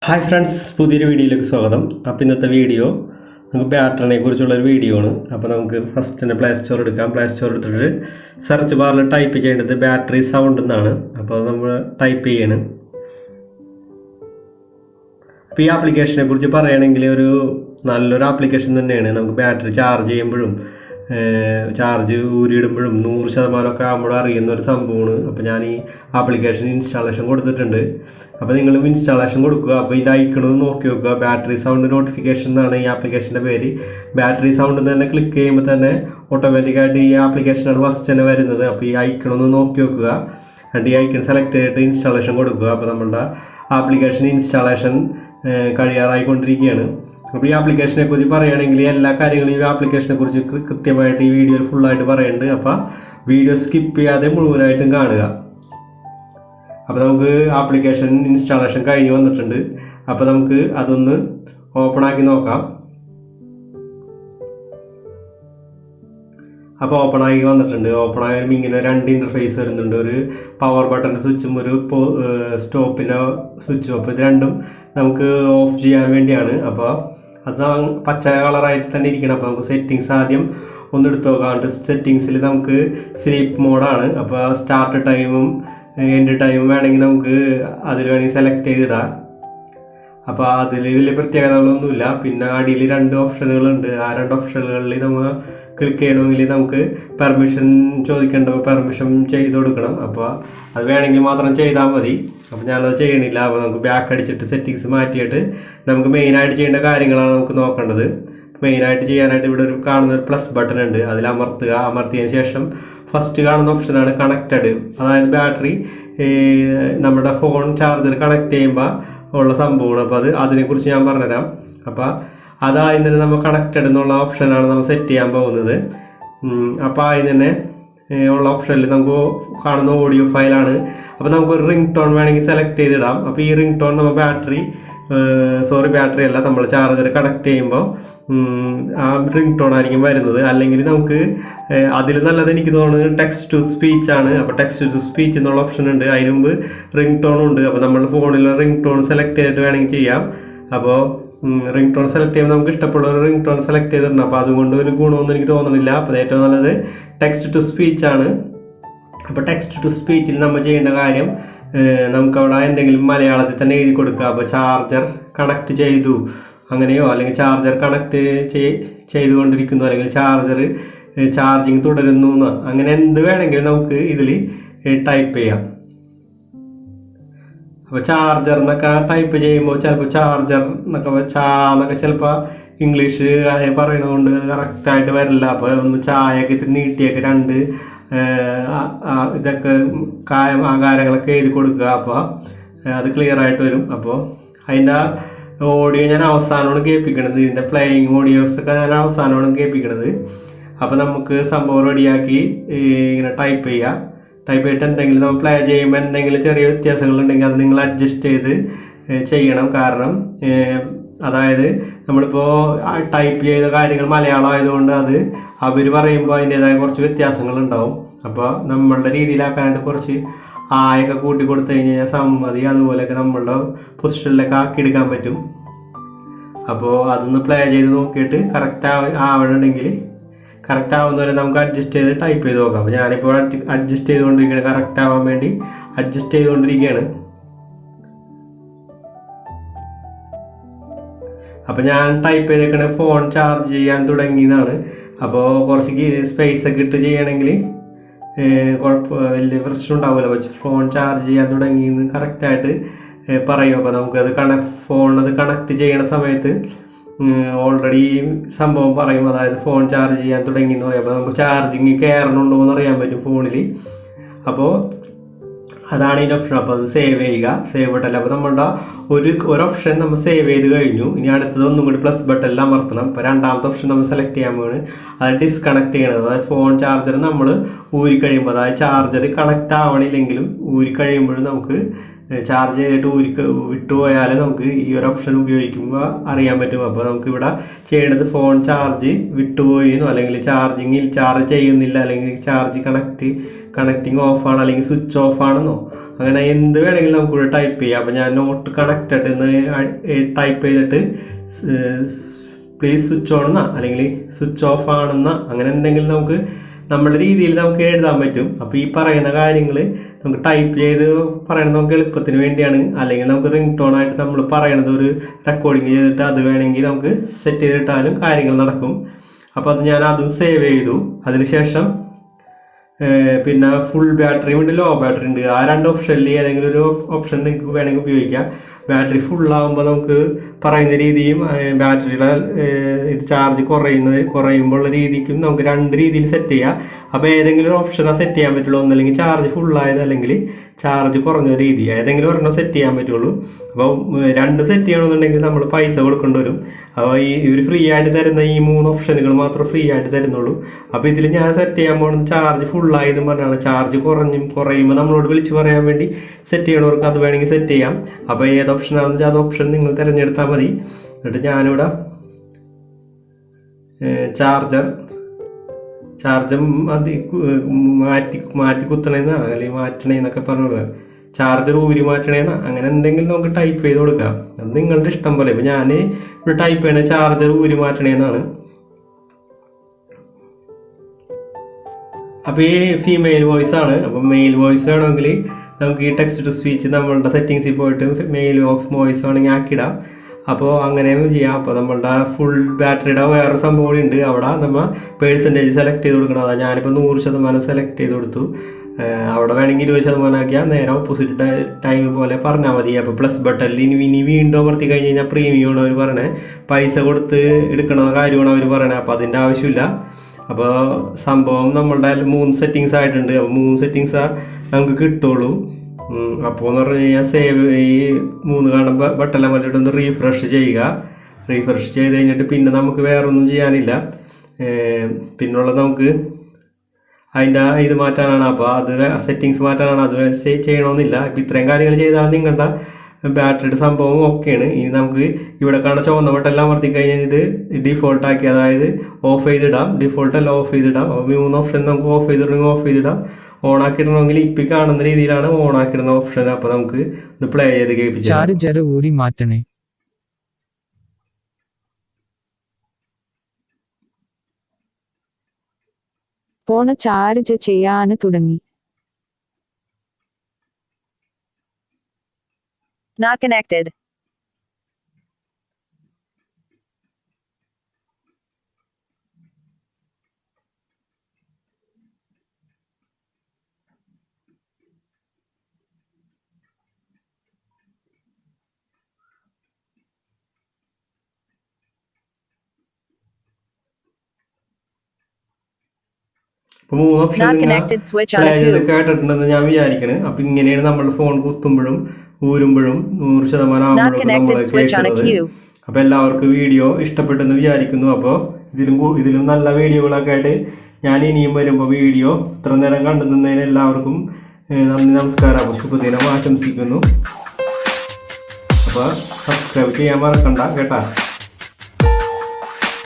Hi friends, പുതിയൊരു വീഡിയോയിലേക്ക് സ്വാഗതം. അപ്പോൾ ഇന്നത്തെ വീഡിയോ നമുക്ക് ബാറ്ററിനെ കുറിച്ചുള്ളൊരു വീഡിയോ ആണ്. അപ്പോൾ നമുക്ക് ഫസ്റ്റ് തന്നെ പ്ലേ സ്റ്റോർ എടുക്കാം. പ്ലേ സ്റ്റോർ എടുത്തിട്ട് സെർച്ച് ബാറിൽ ടൈപ്പ് ചെയ്യേണ്ടത് ബാറ്ററി സൗണ്ട് എന്നാണ്. അപ്പോൾ നമ്മൾ ടൈപ്പ് ചെയ്യണം. അപ്പോൾ ഈ ആപ്ലിക്കേഷനെ കുറിച്ച് പറയുകയാണെങ്കിൽ നല്ലൊരു ആപ്ലിക്കേഷൻ തന്നെയാണ്. നമുക്ക് ബാറ്ററി ചാർജ് ചെയ്യുമ്പോഴും ചാർജ് ഊരിയിടുമ്പോഴും 100% ആകുമ്പോഴും അറിയുന്ന ഒരു സംഭവമാണ്. അപ്പോൾ ഞാൻ ഈ ആപ്ലിക്കേഷൻ ഇൻസ്റ്റാളേഷൻ കൊടുത്തിട്ടുണ്ട്. അപ്പോൾ നിങ്ങളും ഇൻസ്റ്റാളേഷൻ കൊടുക്കുക. അപ്പോൾ ഇതിൻ്റെ ഐക്കണമെന്ന് നോക്കി നോക്കുക. ബാറ്ററി സൗണ്ട് നോട്ടിഫിക്കേഷൻ എന്നാണ് ഈ ആപ്ലിക്കേഷൻ്റെ പേര്. ബാറ്ററി സൗണ്ട് തന്നെ ക്ലിക്ക് ചെയ്യുമ്പോൾ തന്നെ ഓട്ടോമാറ്റിക്കായിട്ട് ഈ ആപ്ലിക്കേഷനാണ് ഫസ്റ്റ് തന്നെ വരുന്നത്. അപ്പോൾ ഈ ഐക്കണമെന്ന് നോക്കി നോക്കുക. എന്നിട്ട് ഈ ഐക്കൺ സെലക്ട് ചെയ്തിട്ട് ഇൻസ്റ്റാളേഷൻ കൊടുക്കുക. അപ്പോൾ നമ്മളുടെ ആപ്ലിക്കേഷൻ ഇൻസ്റ്റാളേഷൻ കഴിയാറായിക്കൊണ്ടിരിക്കുകയാണ്. അപ്പോൾ ഈ ആപ്ലിക്കേഷനെ കുറിച്ച് പറയുകയാണെങ്കിൽ എല്ലാ കാര്യങ്ങളും ഈ ആപ്ലിക്കേഷനെ കുറിച്ച് കൃത്യമായിട്ട് ഈ വീഡിയോയിൽ ഫുള്ളായിട്ട് പറയുന്നുണ്ട്. അപ്പോൾ വീഡിയോ സ്കിപ്പ് ചെയ്യാതെ മുഴുവനായിട്ടും കാണുക. അപ്പോൾ നമുക്ക് ആപ്ലിക്കേഷൻ ഇൻസ്റ്റാളേഷൻ കഴിഞ്ഞ് വന്നിട്ടുണ്ട്. അപ്പോൾ നമുക്ക് അതൊന്ന് ഓപ്പൺ ആക്കി നോക്കാം. അപ്പോൾ ഓപ്പൺ ആക്കി വന്നിട്ടുണ്ട്. ഓപ്പൺ ആയാലും ഇങ്ങനെ രണ്ട് ഇൻ്റർഫേസ് വരുന്നുണ്ട്. ഒരു പവർ ബട്ടൻ്റെ സ്വിച്ചും ഒരു സ്റ്റോപ്പിൻ്റെ സ്വിച്ചും. അപ്പോൾ ഇത് രണ്ടും നമുക്ക് ഓഫ് ചെയ്യാൻ വേണ്ടിയാണ്. അപ്പോൾ അത് പച്ച കളറായിട്ട് തന്നെ ഇരിക്കണം. അപ്പോൾ നമുക്ക് സെറ്റിങ്സ് ആദ്യം ഒന്ന് എടുത്ത് നോക്കാണ്ട് സെറ്റിങ്സിൽ നമുക്ക് സ്ലീപ്പ് മോഡാണ്. അപ്പോൾ സ്റ്റാർട്ട് ടൈമും എൻഡ് ടൈമും വേണമെങ്കിൽ നമുക്ക് അതിൽ വേണമെങ്കിൽ സെലക്ട് ചെയ്തിടാം. അപ്പോൾ അതിൽ വലിയ പ്രത്യേകതകളൊന്നുമില്ല. പിന്നെ അടിയിൽ രണ്ട് ഓപ്ഷനുകളുണ്ട്. ആ രണ്ട് ഓപ്ഷനുകളിൽ നമ്മൾ ക്ലിക്ക് ചെയ്യണമെങ്കിൽ നമുക്ക് പെർമിഷൻ ചോദിക്കേണ്ടപ്പോൾ പെർമിഷൻ ചെയ്ത് കൊടുക്കണം. അപ്പോൾ അത് വേണമെങ്കിൽ മാത്രം ചെയ്താൽ മതി. അപ്പോൾ ഞാനത് ചെയ്യണില്ല. അപ്പോൾ നമുക്ക് ബാക്ക് അടിച്ചിട്ട് സെറ്റിങ്സ് മാറ്റിയിട്ട് നമുക്ക് മെയിനായിട്ട് ചെയ്യേണ്ട കാര്യങ്ങളാണ് നമുക്ക് നോക്കേണ്ടത്. മെയിനായിട്ട് ചെയ്യാനായിട്ട് ഇവിടെ കാണുന്ന ഒരു പ്ലസ് ബട്ടൺ ഉണ്ട്. അതിൽ അമർത്തുക. അമർത്തിയതിന് ശേഷം ഫസ്റ്റ് കാണുന്ന ഓപ്ഷനാണ് കണക്റ്റഡ്. അതായത് ബാറ്ററി നമ്മുടെ ഫോൺ ചാർജർ കണക്ട് ചെയ്യുമ്പോൾ ഉള്ള സംഭവമാണ്. അപ്പോൾ അതിനെക്കുറിച്ച് ഞാൻ പറഞ്ഞുതരാം. അപ്പോൾ അതായത് തന്നെ നമ്മൾ കണക്റ്റഡ് എന്നുള്ള ഓപ്ഷനാണ് നമ്മൾ സെറ്റ് ചെയ്യാൻ പോകുന്നത്. അപ്പോൾ അതിന് തന്നെ ഉള്ള ഓപ്ഷനിൽ നമുക്ക് കാണുന്ന ഓഡിയോ ഫയലാണ്. അപ്പോൾ നമുക്കൊരു റിംഗ് ടോൺ വേണമെങ്കിൽ സെലക്ട് ചെയ്തിടാം. അപ്പോൾ ഈ റിംഗ് ടോൺ നമ്മൾ ബാറ്ററി അല്ല, നമ്മൾ ചാർജർ കണക്ട് ചെയ്യുമ്പോൾ ആ റിംഗ് ടോൺ ആയിരിക്കും വരുന്നത്. അല്ലെങ്കിൽ നമുക്ക് അതിൽ നല്ലത് എനിക്ക് തോന്നുന്നത് ടെക്സ്റ്റ് ടു സ്പീച്ച് ആണ്. അപ്പോൾ ടെക്സ്റ്റ് ടു സ്പീച്ച് എന്നുള്ള ഓപ്ഷൻ ഉണ്ട്. അതിന് മുമ്പ് റിംഗ് ടോൺ ഉണ്ട്. അപ്പോൾ നമ്മൾ ഫോണിൽ റിംഗ് ടോൺ സെലക്ട് ചെയ്തിട്ട് വേണമെങ്കിൽ ചെയ്യാം. അപ്പോൾ റിംഗ് ടോൺ സെലക്ട് ചെയ്യുമ്പോൾ നമുക്ക് ഇഷ്ടമുള്ള ഒരു റിംഗ് ടോൺ സെലക്ട് ചെയ്തിട്ടുണ്ട്. അപ്പോൾ അതുകൊണ്ട് ഒരു ഗുണമൊന്നും എനിക്ക് തോന്നുന്നില്ല. അപ്പോൾ ഏറ്റവും നല്ലത് ടെക്സ്റ്റ് ടു സ്പീച്ച് ആണ്. അപ്പോൾ ടെക്സ്റ്റ് ടു സ്പീച്ചിൽ നമ്മൾ ചെയ്യേണ്ട കാര്യം, നമുക്കവിടെ എന്തെങ്കിലും മലയാളത്തിൽ തന്നെ എഴുതി കൊടുക്കുക. അപ്പോൾ ചാർജർ കണക്ട് ചെയ്തു അങ്ങനെയോ, അല്ലെങ്കിൽ ചാർജർ കണക്ട് ചെയ്തുകൊണ്ടിരിക്കുന്നു, അല്ലെങ്കിൽ ചാർജിങ് തുടരുന്നു എന്ന്, അങ്ങനെ എന്ത് വേണമെങ്കിലും നമുക്ക് ഇതിൽ ടൈപ്പ് ചെയ്യാം. അപ്പോൾ ചാർജർ എന്നൊക്കെ ടൈപ്പ് ചെയ്യുമ്പോൾ ചിലപ്പോൾ ചാർജർ എന്നൊക്കെ ചിലപ്പോൾ ഇംഗ്ലീഷ് പറയണതുകൊണ്ട് കറക്റ്റായിട്ട് വരില്ല. അപ്പോൾ ഒന്ന് ചായയൊക്കെ ഇത്തിരി നീട്ടിയൊക്കെ രണ്ട് ഇതൊക്കെ ആകാരങ്ങളൊക്കെ എഴുതി കൊടുക്കുക. അപ്പോൾ അത് ക്ലിയർ ആയിട്ട് വരും. അപ്പോൾ അതിൻ്റെ ഓഡിയോ ഞാൻ അവസാനമാണ് കേൾപ്പിക്കണത്. ഇതിൻ്റെ പ്ലേയിങ് ഓഡിയോസൊക്കെ ഞാൻ അവസാനമാണ് കേൾപ്പിക്കണത്. അപ്പോൾ നമുക്ക് സംഭവം റെഡിയാക്കി ഇങ്ങനെ ടൈപ്പ് ചെയ്യാം. ടൈപ്പ് ചെയ്തിട്ട് എന്തെങ്കിലും നമ്മൾ പ്ലേ ചെയ്യുമ്പോൾ എന്തെങ്കിലും ചെറിയ വ്യത്യാസങ്ങളുണ്ടെങ്കിൽ അത് നിങ്ങൾ അഡ്ജസ്റ്റ് ചെയ്ത് ചെയ്യണം. കാരണം അതായത് നമ്മളിപ്പോൾ ടൈപ്പ് ചെയ്ത കാര്യങ്ങൾ മലയാളം ആയതുകൊണ്ട് അത് അവർ പറയുമ്പോൾ അതിൻ്റേതായ കുറച്ച് വ്യത്യാസങ്ങളുണ്ടാവും. അപ്പോൾ നമ്മളുടെ രീതിയിലാക്കാനായിട്ട് കുറച്ച് ആയൊക്കെ കൂട്ടി കൊടുത്തു കഴിഞ്ഞാൽ സമ്മതി അതുപോലെയൊക്കെ നമ്മളുടെ പൊസിഷനിലൊക്കെ ആക്കിയെടുക്കാൻ പറ്റും. അപ്പോൾ അതൊന്ന് പ്ലേ ചെയ്ത് നോക്കിയിട്ട് കറക്റ്റ് ആവണമെങ്കിൽ കറക്റ്റ് ആവുന്നവരെ നമുക്ക് അഡ്ജസ്റ്റ് ചെയ്ത് ടൈപ്പ് ചെയ്ത് നോക്കാം. അപ്പോൾ ഞാനിപ്പോൾ അഡ്ജസ്റ്റ് ചെയ്തുകൊണ്ടിരിക്കുകയാണ്. കറക്റ്റ് ആവാൻ വേണ്ടി അഡ്ജസ്റ്റ് ചെയ്തുകൊണ്ടിരിക്കുകയാണ്. അപ്പോൾ ഞാൻ ടൈപ്പ് ചെയ്തേക്കണത് ഫോൺ ചാർജ് ചെയ്യാൻ തുടങ്ങിയതാണ്. അപ്പോൾ കുറച്ച് സ്പേസ് ഒക്കെ ഇട്ട് ചെയ്യണമെങ്കിൽ വലിയ പ്രശ്നം ഉണ്ടാവില്ല. പക്ഷെ ഫോൺ ചാർജ് ചെയ്യാൻ തുടങ്ങിയെന്ന് കറക്റ്റായിട്ട് പറയും. അപ്പോൾ നമുക്കത് ഫോണത് കണക്ട് ചെയ്യണ സമയത്ത് ഓൾറെഡി സംഭവം പറയും. അതായത് ഫോൺ ചാർജ് ചെയ്യാൻ തുടങ്ങി എന്ന് പറയും. അപ്പോൾ നമുക്ക് ചാർജിങ് കയറണുണ്ടോ എന്ന് അറിയാൻ പറ്റും ഫോണിൽ. അപ്പോൾ അതാണ് ഇതിൻ്റെ ഓപ്ഷൻ. അപ്പോൾ അത് സേവ് ചെയ്യുക. Save button. അപ്പോൾ നമ്മളുടെ ഒരു ഓപ്ഷൻ നമ്മൾ സേവ് ചെയ്ത് കഴിഞ്ഞു. ഇനി അടുത്തത് ഒന്നും കൂടി പ്ലസ് ബട്ടണിൽ അമർത്തണം. അപ്പോൾ രണ്ടാമത്തെ ഓപ്ഷൻ നമ്മൾ സെലക്ട് ചെയ്യാൻ പോവാണ്. അത് ഡിസ്കണക്ട് ചെയ്യണത്. അതായത് ഫോൺ ചാർജർ നമ്മൾ ഊരി കഴിയുമ്പോൾ, അതായത് ചാർജർ കണക്റ്റ് ആവണില്ലെങ്കിലും ഊരി കഴിയുമ്പോഴും നമുക്ക് ചാർജ് ചെയ്തിട്ട് വിട്ടുപോയാൽ നമുക്ക് ഈ ഒരു ഓപ്ഷൻ ഉപയോഗിക്കുമ്പോൾ അറിയാൻ പറ്റും. അപ്പോൾ നമുക്കിവിടെ ചെയ്യേണ്ടത് ഫോൺ ചാർജ് വിട്ടുപോയിന്നോ അല്ലെങ്കിൽ ചാർജ് ചെയ്യുന്നില്ല അല്ലെങ്കിൽ ചാർജ് കണക്റ്റിംഗ് ഓഫാണ് അല്ലെങ്കിൽ സ്വിച്ച് ഓഫ് ആണെന്നോ അങ്ങനെ എന്ത് വേണമെങ്കിലും നമുക്കിവിടെ ടൈപ്പ് ചെയ്യാം. അപ്പോൾ ഞാൻ നോട്ട് കണക്റ്റഡ് എന്ന് ടൈപ്പ് ചെയ്തിട്ട് പ്ലീസ് സ്വിച്ച് ഓൺ എന്നാ അല്ലെങ്കിൽ സ്വിച്ച് ഓഫ് ആണെന്നാ അങ്ങനെ എന്തെങ്കിലും നമുക്ക് നമ്മുടെ രീതിയിൽ നമുക്ക് എഴുതാൻ പറ്റും. അപ്പോൾ ഈ പറയുന്ന കാര്യങ്ങൾ നമുക്ക് ടൈപ്പ് ചെയ്ത് പറയണത് നമുക്ക് എളുപ്പത്തിന് വേണ്ടിയാണ്. അല്ലെങ്കിൽ നമുക്ക് റിംഗ് ടോൺ ആയിട്ട് നമ്മൾ പറയണത് ഒരു റെക്കോർഡിങ് ചെയ്തിട്ട് അത് വേണമെങ്കിൽ നമുക്ക് സെറ്റ് ചെയ്തിട്ടാലും കാര്യങ്ങൾ നടക്കും. അപ്പോൾ അത് ഞാൻ അതും സേവ് ചെയ്തു. അതിനുശേഷം പിന്നെ ഫുൾ ബാറ്ററി ഉണ്ട്, ലോ ബാറ്ററി ഉണ്ട്. ആ രണ്ട് ഓപ്ഷനിൽ ഏതെങ്കിലും ഒരു ഓപ്ഷൻ നിങ്ങൾക്ക് വേണമെങ്കിൽ ഉപയോഗിക്കാം. ബാറ്ററി ഫുള്ളാകുമ്പോൾ നമുക്ക് പറയുന്ന രീതിയും ബാറ്ററിയുടെ ഇത് ചാർജ് കുറയുമ്പോൾ ഉള്ള രീതിക്കും നമുക്ക് രണ്ട് രീതിയിൽ സെറ്റ് ചെയ്യാം. അപ്പോൾ ഏതെങ്കിലും ഒരു ഓപ്ഷനാണ് സെറ്റ് ചെയ്യാൻ പറ്റുള്ളൂ. ഒന്നല്ലെങ്കിൽ ചാർജ് ഫുള്ളായത് അല്ലെങ്കിൽ ചാർജ് കുറഞ്ഞ രീതി ഏതെങ്കിലും ഒരെണ്ണം സെറ്റ് ചെയ്യാൻ പറ്റുള്ളൂ. അപ്പോൾ രണ്ട് സെറ്റ് ചെയ്യണമെന്നുണ്ടെങ്കിൽ നമ്മൾ പൈസ കൊടുക്കേണ്ടി വരും. അപ്പോൾ ഇവർ ഫ്രീ ആയിട്ട് തരുന്ന ഈ 3 ഓപ്ഷനുകൾ മാത്രം ഫ്രീ ആയിട്ട് തരുന്നുള്ളൂ. അപ്പോൾ ഇതിൽ ഞാൻ സെറ്റ് ചെയ്യാൻ പോകുന്നത് ചാർജ് ഫുള്ളായെന്ന് പറഞ്ഞാണ്. ചാർജ് കുറയുമ്പോൾ നമ്മളോട് വിളിച്ച് പറയാൻ വേണ്ടി സെറ്റ് ചെയ്യണവർക്ക് അത് വേണമെങ്കിൽ സെറ്റ് ചെയ്യാം. അപ്പോൾ ഏത് ഓപ്ഷനാണെന്ന് വെച്ചാൽ അത് ഓപ്ഷൻ നിങ്ങൾ തിരഞ്ഞെടുത്താൽ മതി. എന്നിട്ട് ഞാനിവിടെ ചാർജർ മാറ്റി കുത്തണേന്നാ അല്ലെങ്കിൽ മാറ്റണേന്നൊക്കെ പറഞ്ഞു ചാർജർ ഊരി മാറ്റണേന്നാ അങ്ങനെ എന്തെങ്കിലും നമുക്ക് ടൈപ്പ് ചെയ്ത് കൊടുക്കാം. അത് നിങ്ങളുടെ ഇഷ്ടം പോലെ. ഇപ്പം ഞാൻ ഇവിടെ ടൈപ്പ് ചെയ്യണ ചാർജർ ഊരി മാറ്റണേന്നാണ്. അപ്പോൾ ഈ ഫീമെയിൽ വോയിസ് ആണ്. അപ്പം മെയിൽ വോയിസ് വേണമെങ്കിൽ നമുക്ക് ഈ ടെക്സ്റ്റ് ടു സ്പീച്ച് നമ്മളുടെ സെറ്റിങ്സിൽ പോയിട്ട് മെയിൽ വോയിസ് വേണമെങ്കിൽ ആക്കിയിടാം. അപ്പോൾ അങ്ങനെയും ചെയ്യാം. അപ്പോൾ നമ്മളുടെ ഫുൾ ബാറ്ററിയുടെ വേറൊരു സംഭവം കൂടി ഉണ്ട്. അവിടെ നമ്മൾ പേഴ്സൻറ്റേജ് സെലക്ട് ചെയ്ത് കൊടുക്കണം. അതാണ് ഞാനിപ്പോൾ 100% സെലക്ട് ചെയ്ത് കൊടുത്തു. അവിടെ വേണമെങ്കിൽ 20% ആക്കിയാൽ നേരെ ഓപ്പോസിറ്റ് ടൈം പോലെ പറഞ്ഞാൽ മതി. അപ്പോൾ പ്ലസ് ബട്ടണിൽ ഇനി വീണ്ടും അമർത്തി കഴിഞ്ഞ് കഴിഞ്ഞാൽ പ്രീമിയമാണ് അവർ പറയണേ, പൈസ കൊടുത്ത് എടുക്കണ കാര്യമാണ് അവർ പറയണേ. അപ്പോൾ അതിൻ്റെ ആവശ്യമില്ല. അപ്പോൾ സംഭവം നമ്മളുടെ 3 സെറ്റിങ്സ് ആയിട്ടുണ്ട്. അപ്പോൾ 3 സെറ്റിങ്സ് നമുക്ക് കിട്ടുള്ളൂ. അപ്പോൾ എന്ന് പറഞ്ഞു കഴിഞ്ഞാൽ സേവ് ഈ 3 കാണുമ്പോൾ ബട്ടൺ അമർത്തിയിട്ട് ഒന്ന് റീഫ്രഷ് ചെയ്യുക. റീഫ്രഷ് ചെയ്ത് കഴിഞ്ഞിട്ട് പിന്നെ നമുക്ക് വേറെ ഒന്നും ചെയ്യാനില്ല. പിന്നുള്ളത് നമുക്ക് അതിൻ്റെ ഇത് മാറ്റാനാണ്. അപ്പോൾ അത് സെറ്റിങ്സ് മാറ്റാനാണ്. അത് ചെയ്യണമെന്നില്ല. ഇപ്പോൾ ഇത്രയും കാര്യങ്ങൾ ചെയ്താൽ നിങ്ങളുടെ ബാറ്ററിയുടെ സംഭവം ഓക്കെയാണ്. ഇനി നമുക്ക് ഇവിടെ കാണാൻ ചുവന്ന ബട്ടൺ അമർത്തി കഴിഞ്ഞാൽ ഇത് ഡിഫോൾട്ട് ആക്കി, അതായത് ഓഫ് ചെയ്തിടാം. ഡിഫോൾട്ട് അല്ല ഓഫ് ചെയ്തിടാം. അപ്പോൾ 3 ഓപ്ഷൻ നമുക്ക് ഓഫ് ചെയ്തിടാം. ഓൺ ആക്കിയിടണമെങ്കിൽ ഇപ്പം കാണുന്ന രീതിയിലാണ് ഓൺ ആക്കിയിടുന്ന ഓപ്ഷൻ. അപ്പോൾ നമുക്ക് ഇത് പ്ലേ ചെയ്ത് കേൾപ്പിച്ചു. ചാർജർ ഊരി മാറ്റണേ. ഫോൺ ചാർജ് ചെയ്യാൻ തുടങ്ങി. Not connected. അപ്പോൾ 3 ഓപ്ഷൻ കേട്ടിട്ടുണ്ടെന്ന് ഞാൻ വിചാരിക്കണേ. അപ്പം ഇങ്ങനെയാണ് നമ്മൾ ഫോൺ കുത്തുമ്പോഴും ഊരുമ്പോഴും 100% ആകുമ്പോഴും നമ്മൾ കേൾക്കുന്നത്. അപ്പോൾ എല്ലാവർക്കും വീഡിയോ ഇഷ്ടപ്പെട്ടെന്ന് വിചാരിക്കുന്നു. അപ്പോൾ ഇതിലും നല്ല വീഡിയോകളൊക്കെ ആയിട്ട് ഞാൻ ഇനിയും വരുമ്പോൾ വീഡിയോ ഇത്ര നേരം കണ്ടു നിന്നതിന് എല്ലാവർക്കും നന്ദി, നമസ്കാരം. അപ്പോൾ ശുഭദിനം ആശംസിക്കുന്നു. അപ്പോൾ സബ്സ്ക്രൈബ് ചെയ്യാൻ മറക്കണ്ട കേട്ടാ.